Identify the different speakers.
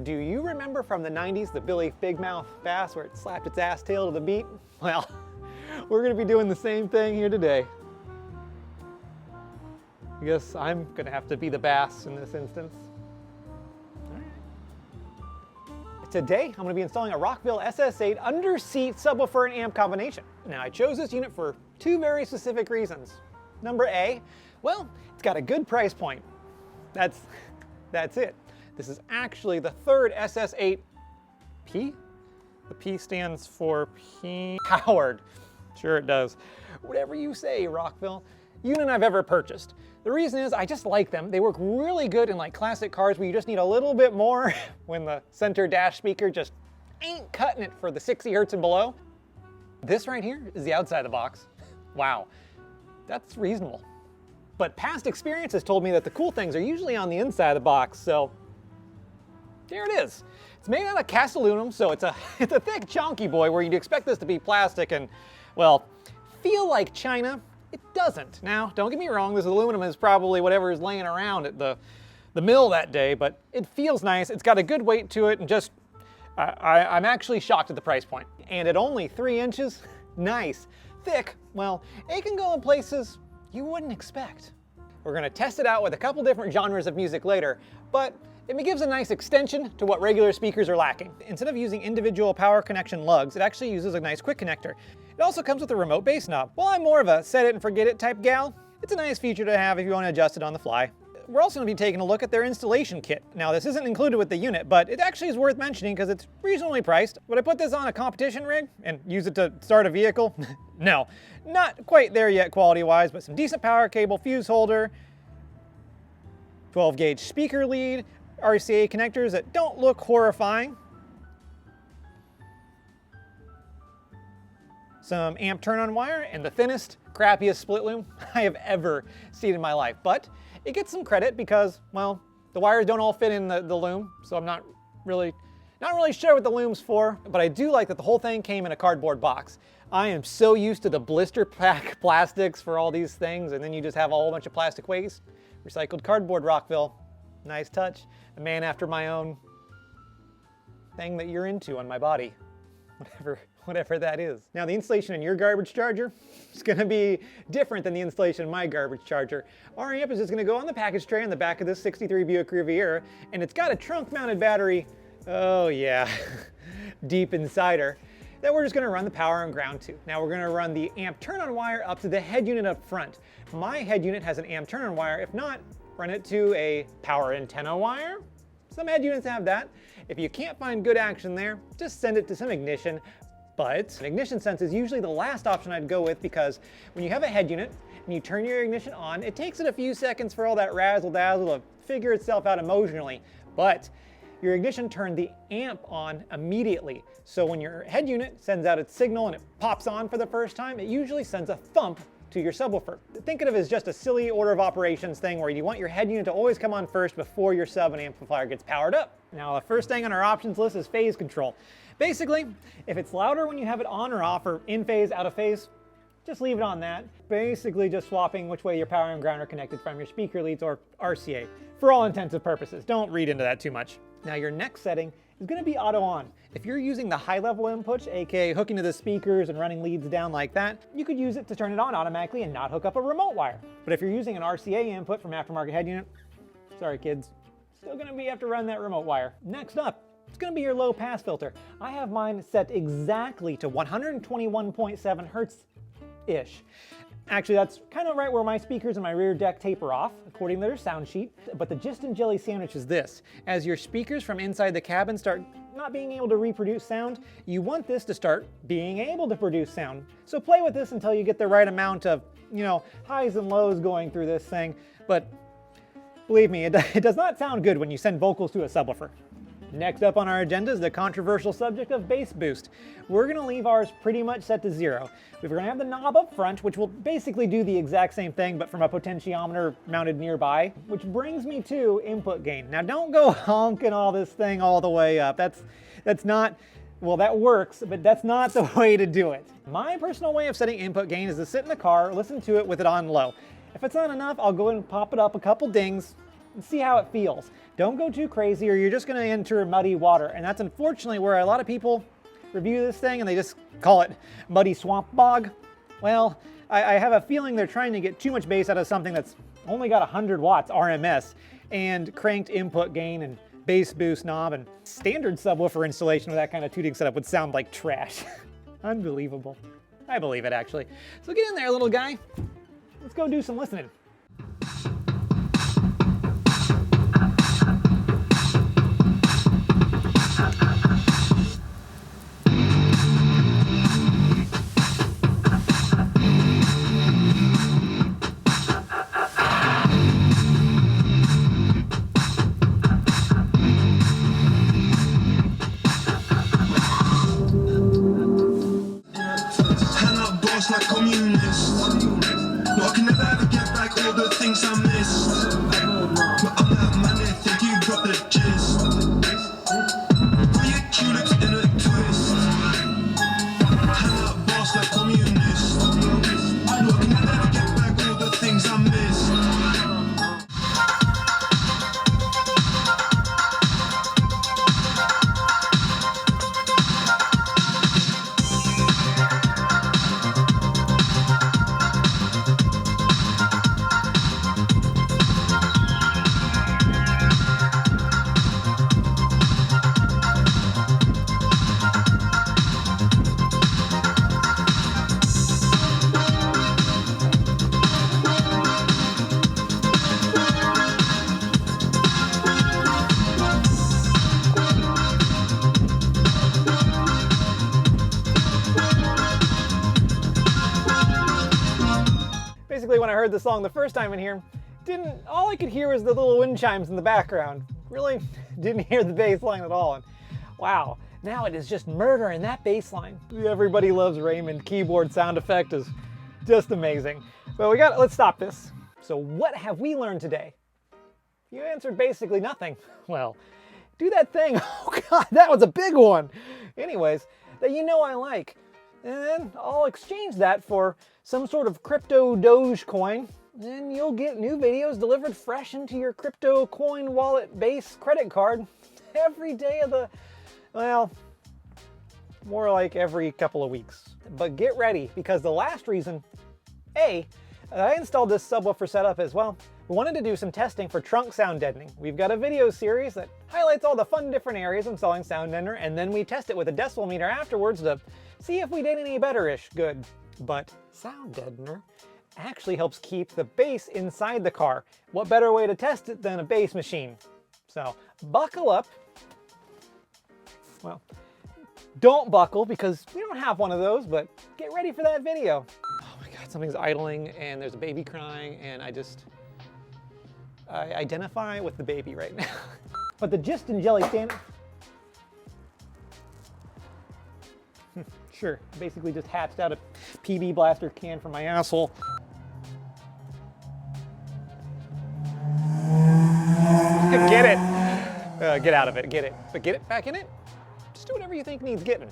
Speaker 1: Do you remember from the 90s the Billy Big Mouth bass where it slapped its ass tail to the beat? Well, we're gonna be doing the same thing here today. I guess I'm gonna have to be the bass in this instance. Today, I'm going to be installing a Rockville SS8 under-seat subwoofer and amp combination. Now, I chose this unit for two very specific reasons. Number A, well, it's got a good price point. That's it. This is actually the third SS8P. The P stands for powered. Sure it does. Whatever you say, Rockville. Unit I've ever purchased. The reason is I just like them. They work really good in like classic cars where you just need a little bit more when the center dash speaker just ain't cutting it for the 60 hertz and below. This right here is the outside of the box. Wow, that's reasonable. But past experience has told me that the cool things are usually on the inside of the box, so there it is. It's made out of cast aluminum, so it's a thick, chunky boy where you'd expect this to be plastic and, well, feel like China. It doesn't. Now, don't get me wrong, this aluminum is probably whatever is laying around at the mill that day, but it feels nice. It's got a good weight to it, and just, I'm actually shocked at the price point. And at only 3 inches, nice, thick, well, it can go in places you wouldn't expect. We're gonna test it out with a couple different genres of music later, but it gives a nice extension to what regular speakers are lacking. Instead of using individual power connection lugs, it actually uses a nice quick connector. It also comes with a remote bass knob. While I'm more of a set it and forget it type gal, it's a nice feature to have if you want to adjust it on the fly. We're also going to be taking a look at their installation kit. Now, this isn't included with the unit, but it actually is worth mentioning because it's reasonably priced. Would I put this on a competition rig and use it to start a vehicle? No, not quite there yet quality-wise, but some decent power cable, fuse holder, 12-gauge speaker lead, RCA connectors that don't look horrifying, some amp turn-on wire, and the thinnest, crappiest split loom I have ever seen in my life. But it gets some credit because, well, the wires don't all fit in the loom, so I'm not really sure what the loom's for, but I do like that the whole thing came in a cardboard box. I am so used to the blister pack plastics for all these things, and then you just have a whole bunch of plastic waste. Recycled cardboard, Rockville. Nice touch. A man after my own thing that you're into on my body. Whatever that is. Now, the installation in your garbage charger is going to be different than the installation in my garbage charger. Our amp is just going to go on the package tray on the back of this 63 Buick Riviera, and it's got a trunk-mounted battery, oh yeah, deep inside her, that we're just going to run the power and ground to. Now, we're going to run the amp turn-on wire up to the head unit up front. My head unit has an amp turn-on wire. If not, run it to a power antenna wire. Some head units have that. If you can't find good action there, just send it to some ignition. But an ignition sense is usually the last option I'd go with because when you have a head unit and you turn your ignition on, it takes it a few seconds for all that razzle-dazzle to figure itself out emotionally. But your ignition turned the amp on immediately. So when your head unit sends out its signal and it pops on for the first time, it usually sends a thump to your subwoofer. Think of it as just a silly order of operations thing where you want your head unit to always come on first before your sub and amplifier gets powered up. Now, the first thing on our options list is phase control. Basically, if it's louder when you have it on or off or in phase, out of phase, just leave it on that. Basically just swapping which way your power and ground are connected from your speaker leads or RCA. For all intents and purposes, don't read into that too much. Now, your next setting is going to be auto on. If you're using the high level inputs, aka hooking to the speakers and running leads down like that, you could use it to turn it on automatically and not hook up a remote wire. But if you're using an RCA input from aftermarket head unit, sorry kids, still going to be have to run that remote wire. Next up, it's going to be your low pass filter. I have mine set exactly to 121.7 hertz-ish. Actually, that's kind of right where my speakers and my rear deck taper off, according to their sound sheet. But the gist and jelly sandwich is this. As your speakers from inside the cabin start not being able to reproduce sound, you want this to start being able to produce sound. So play with this until you get the right amount of, highs and lows going through this thing. But believe me, it does not sound good when you send vocals to a subwoofer. Next up on our agenda is the controversial subject of bass boost. We're going to leave ours pretty much set to 0. We're going to have the knob up front, which will basically do the exact same thing, but from a potentiometer mounted nearby, which brings me to input gain. Now, don't go honking all this thing all the way up. That's not, well, that works, but that's not the way to do it. My personal way of setting input gain is to sit in the car, listen to it with it on low. If it's not enough, I'll go and pop it up a couple dings, and see how it feels. Don't go too crazy or you're just gonna enter muddy water. And that's unfortunately where a lot of people review this thing and they just call it muddy swamp bog. Well, I have a feeling they're trying to get too much bass out of something that's only got 100 watts RMS and cranked input gain and bass boost knob, and standard subwoofer installation with that kind of tuning setup would sound like trash. Unbelievable. I believe it, actually. So get in there, little guy. Let's go do some listening.
Speaker 2: Like communist. No, I can never ever get back all the things I missed. But I'm that man, I think you got the gist. Put your tulips in a twist. Hang out boss like communist. No, I can never ever get back all the things I missed.
Speaker 1: Basically, when I heard the song the first time in here, all I could hear was the little wind chimes in the background. Really didn't hear the bass line at all. And wow, now it is just murder in that bass line. Everybody loves Raymond. Keyboard sound effect is just amazing. But let's stop this. So what have we learned today? You answered basically nothing. Well, do that thing. Oh God, that was a big one. Anyways, that you know I like. And then I'll exchange that for some sort of crypto Dogecoin, and you'll get new videos delivered fresh into your crypto coin wallet base credit card every day of the, well, more like every couple of weeks. But get ready, because the last reason, I installed this subwoofer setup as well. We wanted to do some testing for trunk sound deadening. We've got a video series that highlights all the fun different areas of installing sound deadener, and then we test it with a decibel meter afterwards to see if we did any better-ish good. But sound deadener actually helps keep the bass inside the car. What better way to test it than a bass machine? So buckle up. Well, don't buckle because we don't have one of those, but get ready for that video. Oh my God, something's idling and there's a baby crying and I identify with the baby right now. But the gist and jelly stand. Sure, basically just hatched out a PB blaster can from my asshole. Get it. Get out of it, get it. But get it back in it. Just do whatever you think needs getting.